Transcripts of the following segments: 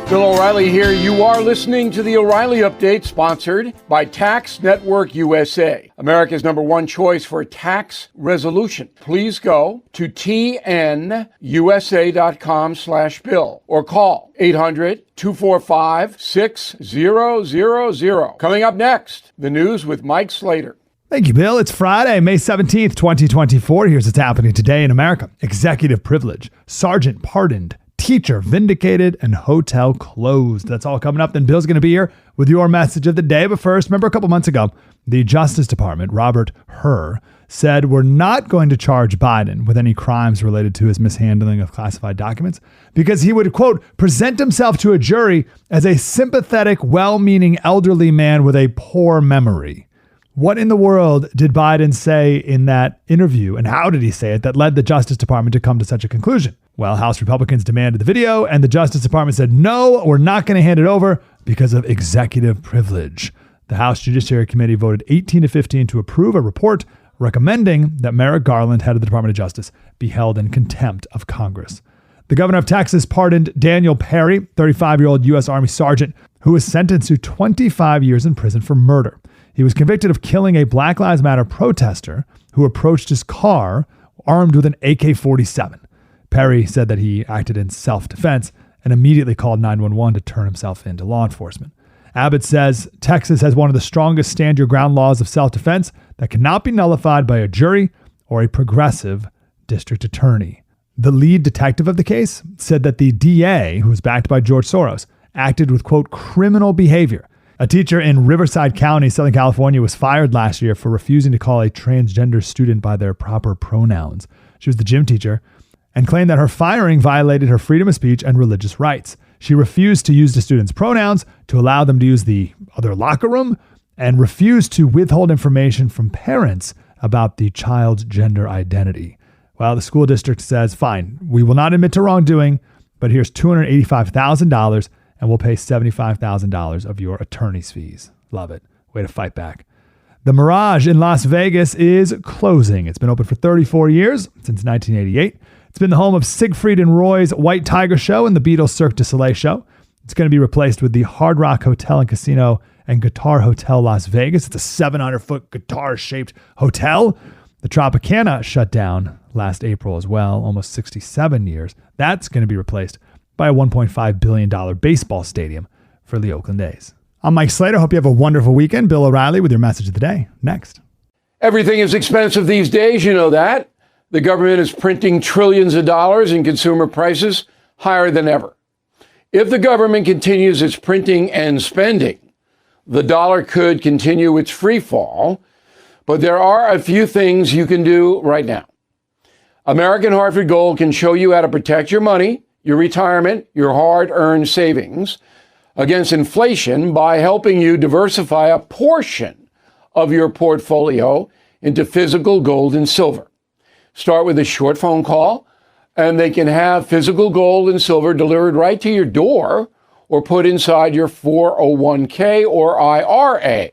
Bill O'Reilly here. You are listening to the O'Reilly Update, sponsored by Tax Network USA, America's #1 choice for tax resolution. Please go to tnusa.com/bill or call 800-245-6000. Coming up next, the news with Mike Slater. Thank you, Bill. It's Friday, May 17th, 2024. Here's what's happening today in America. Executive privilege, sergeant pardoned, teacher vindicated, and hotel closed. That's all coming up. Then Bill's going to be here with your message of the day. But first, remember a couple months ago, the Justice Department, Robert Hur, said we're not going to charge Biden with any crimes related to his mishandling of classified documents because he would, quote, present himself to a jury as a sympathetic, well-meaning elderly man with a poor memory. What in the world did Biden say in that interview, and how did he say it, that led the Justice Department to come to such a conclusion? Well, House Republicans demanded the video, and the Justice Department said, no, we're not going to hand it over because of executive privilege. The House Judiciary Committee voted 18-15 to approve a report recommending that Merrick Garland, head of the Department of Justice, be held in contempt of Congress. The governor of Texas pardoned Daniel Perry, 35-year-old U.S. Army sergeant, who was sentenced to 25 years in prison for murder. He was convicted of killing a Black Lives Matter protester who approached his car armed with an AK-47. Perry said that he acted in self-defense and immediately called 911 to turn himself in to law enforcement. Abbott says Texas has one of the strongest stand-your-ground laws of self-defense that cannot be nullified by a jury or a progressive district attorney. The lead detective of the case said that the DA, who was backed by George Soros, acted with, quote, criminal behavior. A teacher in Riverside County, Southern California, was fired last year for refusing to call a transgender student by their proper pronouns. She was the gym teacher and claimed that her firing violated her freedom of speech and religious rights. She refused to use the students' pronouns to allow them to use the other locker room and refused to withhold information from parents about the child's gender identity. Well, the school district says, fine, we will not admit to wrongdoing, but here's $285,000 and we'll pay $75,000 of your attorney's fees. Love it. Way to fight back. The Mirage in Las Vegas is closing. It's been open for 34 years, since 1988. It's been the home of Siegfried and Roy's White Tiger Show and the Beatles' Cirque du Soleil show. It's going to be replaced with the Hard Rock Hotel and Casino and Guitar Hotel Las Vegas. It's a 700-foot guitar-shaped hotel. The Tropicana shut down last April as well, almost 67 years. That's going to be replaced by a $1.5 billion baseball stadium for the Oakland A's. I'm Mike Slater. Hope you have a wonderful weekend. Bill O'Reilly with your message of the day. Next. Everything is expensive these days, you know that. The government is printing trillions of dollars and consumer prices higher than ever. If the government continues its printing and spending, the dollar could continue its free fall. But there are a few things you can do right now. American Hartford Gold can show you how to protect your money, your retirement, your hard-earned savings against inflation by helping you diversify a portion of your portfolio into physical gold and silver. Start with a short phone call, and they can have physical gold and silver delivered right to your door or put inside your 401k or IRA.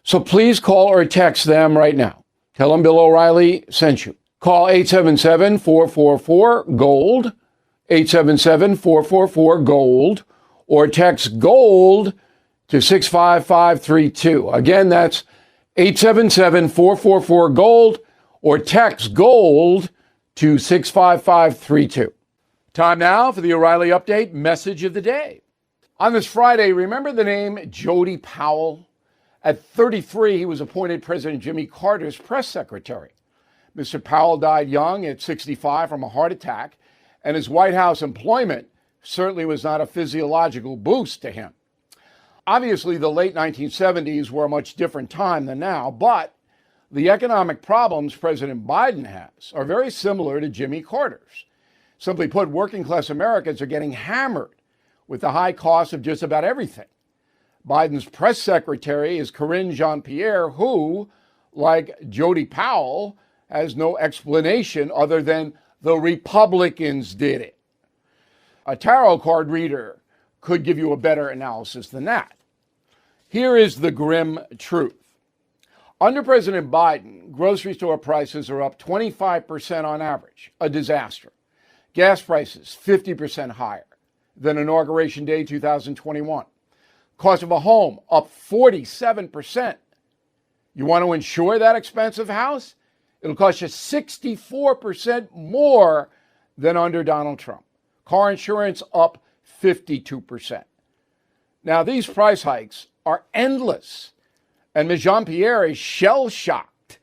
So please call or text them right now. Tell them Bill O'Reilly sent you. Call 877-444-GOLD, 877-444-GOLD, or text GOLD to 65532. Again, that's 877-444-GOLD, or text GOLD to 65532. Time now for the O'Reilly Update message of the day. On this Friday, remember the name Jody Powell? At 33, he was appointed President Jimmy Carter's press secretary. Mr. Powell died young at 65 from a heart attack, and his White House employment certainly was not a physiological boost to him. Obviously, the late 1970s were a much different time than now, but the economic problems President Biden has are very similar to Jimmy Carter's. Simply put, working-class Americans are getting hammered with the high cost of just about everything. Biden's press secretary is Karine Jean-Pierre, who, like Jody Powell, has no explanation other than the Republicans did it. A tarot card reader could give you a better analysis than that. Here is the grim truth. Under President Biden, grocery store prices are up 25% on average, a disaster. Gas prices 50% higher. than Inauguration Day 2021. Cost of a home up 47%. You want to insure that expensive house? It'll cost you 64% more than under Donald Trump. Car insurance up 52%. Now, these price hikes are endless, and Ms. Jean-Pierre is shell-shocked.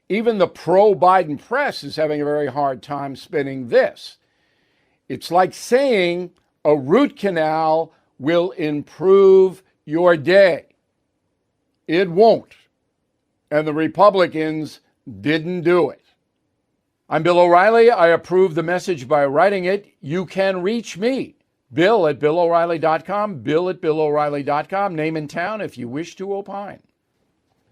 Even the pro-Biden press is having a very hard time spinning this. It's like saying a root canal will improve your day. It won't. And the Republicans didn't do it. I'm Bill O'Reilly. I approve the message by writing it. You can reach me, Bill at BillO'Reilly.com, Bill at BillO'Reilly.com, name and town if you wish to opine.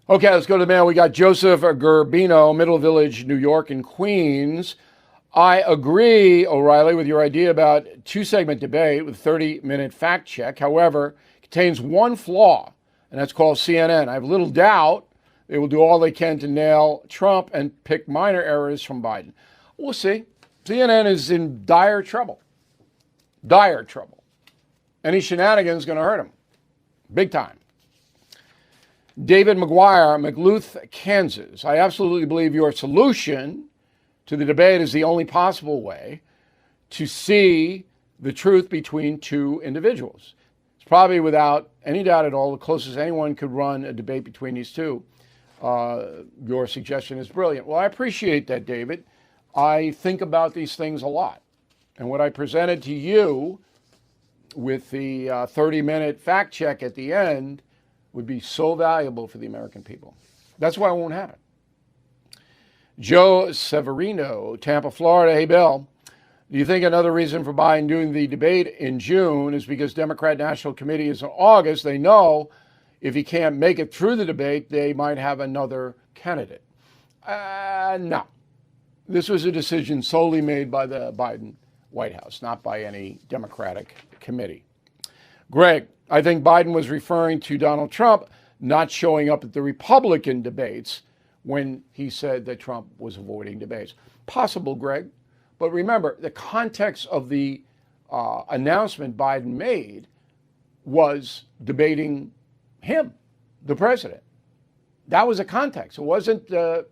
Okay, let's go to the mail. We got Joseph Gerbino, Middle Village, New York, and Queens. I agree, O'Reilly, with your idea about two-segment debate with 30-minute fact check. However, it contains one flaw, and that's called CNN. I have little doubt they will do all they can to nail Trump and pick minor errors from Biden. We'll see. CNN is in dire trouble. Dire trouble. Any shenanigans is going to hurt him. Big time. David McGuire, McLuth, Kansas. I absolutely believe your solution to the debate is the only possible way to see the truth between two individuals. It's probably without any doubt at all the closest anyone could run a debate between these two. Your suggestion is brilliant. Well, I appreciate that, David. I think about these things a lot. And what I presented to you with the 30-minute fact check at the end would be so valuable for the American people. That's why it won't happen. Joe Severino, Tampa, Florida. Hey, Bill, do you think another reason for Biden doing the debate in June is because Democrat National Committee is in August? They know if he can't make it through the debate, they might have another candidate. No. This was a decision solely made by the Biden White House, not by any Democratic committee. Greg, I think Biden was referring to Donald Trump not showing up at the Republican debates when he said that Trump was avoiding debates. Possible, Greg. But remember, the context of the announcement Biden made was debating him, the president. That was a context. It wasn't the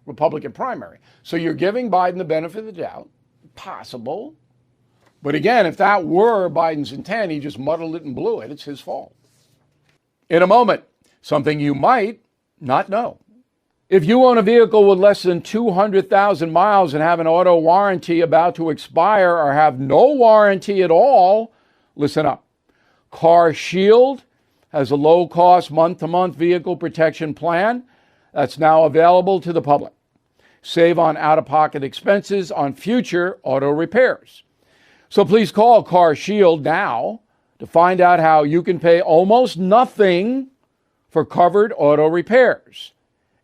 Republican primary. So you're giving Biden the benefit of the doubt. Possible. But again, if that were Biden's intent, he just muddled it and blew it. It's his fault. In a moment, something you might not know. If you own a vehicle with less than 200,000 miles and have an auto warranty about to expire or have no warranty at all, listen up. Car Shield has a low-cost month-to-month vehicle protection plan that's now available to the public. Save on out-of-pocket expenses on future auto repairs. So please call Car Shield now to find out how you can pay almost nothing for covered auto repairs.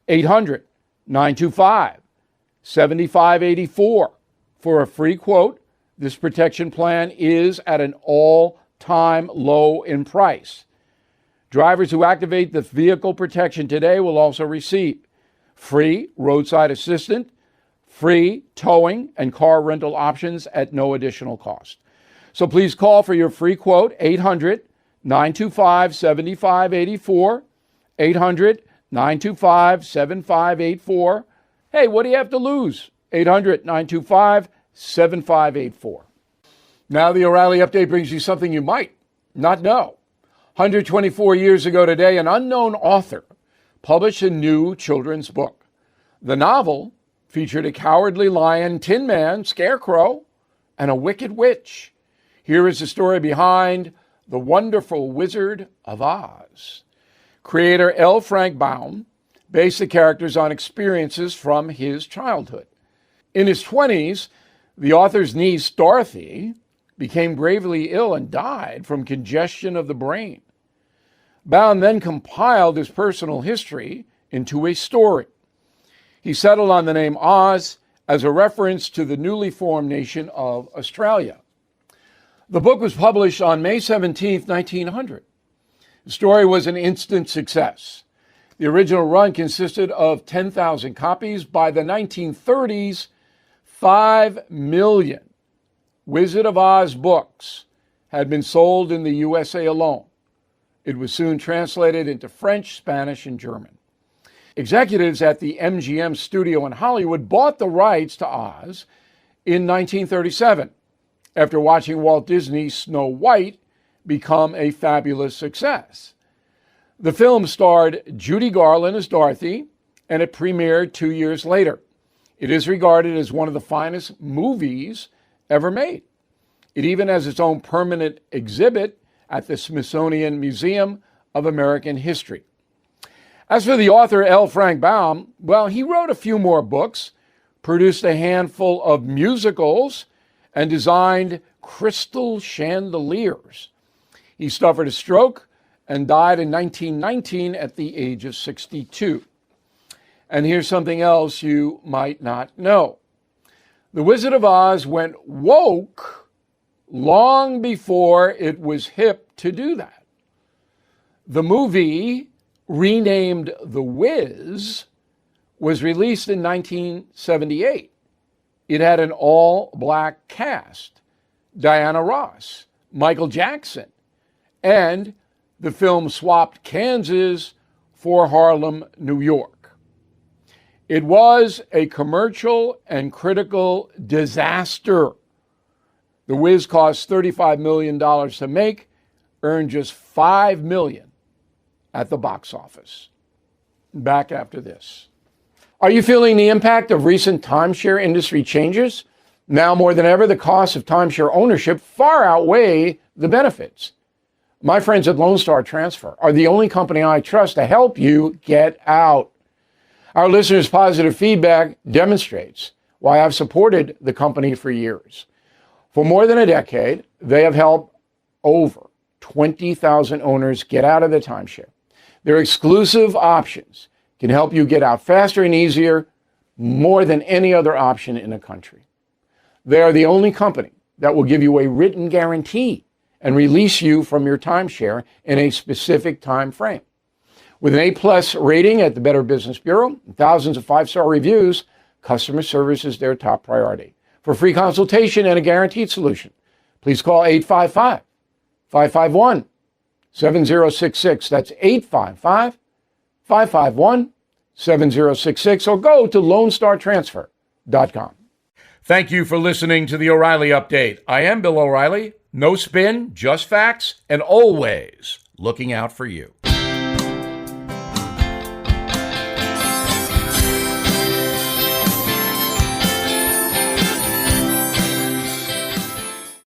800-925-7584 for a free quote. This protection plan is at an all-time low in price. Drivers who activate the vehicle protection today will also receive free roadside assistance, free towing, and car rental options at no additional cost. So please call for your free quote, 800-925-7584, 800-925-7584. Hey, what do you have to lose? 800-925-7584. Now the O'Reilly Update brings you something you might not know. 124 years ago today, an unknown author published a new children's book. The novel featured a cowardly lion, Tin Man, Scarecrow, and a wicked witch. Here is the story behind The Wonderful Wizard of Oz. Creator L. Frank Baum based the characters on experiences from his childhood. In his 20s, the author's niece, Dorothy, became gravely ill and died from congestion of the brain. Baum then compiled his personal history into a story. He settled on the name Oz as a reference to the newly formed nation of Australia. The book was published on May 17, 1900. The story was an instant success. The original run consisted of 10,000 copies. By the 1930s, 5 million Wizard of Oz books had been sold in the USA alone. It was soon translated into French, Spanish, and German. Executives at the MGM studio in Hollywood bought the rights to Oz in 1937 after watching Walt Disney's Snow White become a fabulous success. The film starred Judy Garland as Dorothy, and it premiered 2 years later. It is regarded as one of the finest movies ever made. It even has its own permanent exhibit at the Smithsonian Museum of American History. As for the author L. Frank Baum, well, he wrote a few more books, produced a handful of musicals, and designed crystal chandeliers. He suffered a stroke and died in 1919 at the age of 62. And here's something else you might not know. The Wizard of Oz went woke long before it was hip to do that. The movie, renamed The Wiz, was released in 1978. It had an all-black cast, Diana Ross, Michael Jackson, and the film swapped Kansas for Harlem, New York. It was a commercial and critical disaster. The Wiz cost $35 million to make, earned just $5 million at the box office. Back after this. Are you feeling the impact of recent timeshare industry changes? Now more than ever, the costs of timeshare ownership far outweigh the benefits. My friends at Lone Star Transfer are the only company I trust to help you get out. Our listeners' positive feedback demonstrates why I've supported the company for years. For more than a decade, they have helped over 20,000 owners get out of the timeshare. Their exclusive options can help you get out faster and easier, more than any other option in the country. They are the only company that will give you a written guarantee and release you from your timeshare in a specific time frame. With an A+ rating at the Better Business Bureau and thousands of 5-star reviews, customer service is their top priority. For free consultation and a guaranteed solution, please call 855-551-7066. That's 855-551-7066, or go to LoneStarTransfer.com. Thank you for listening to the O'Reilly Update. I am Bill O'Reilly. No spin, just facts, and always looking out for you.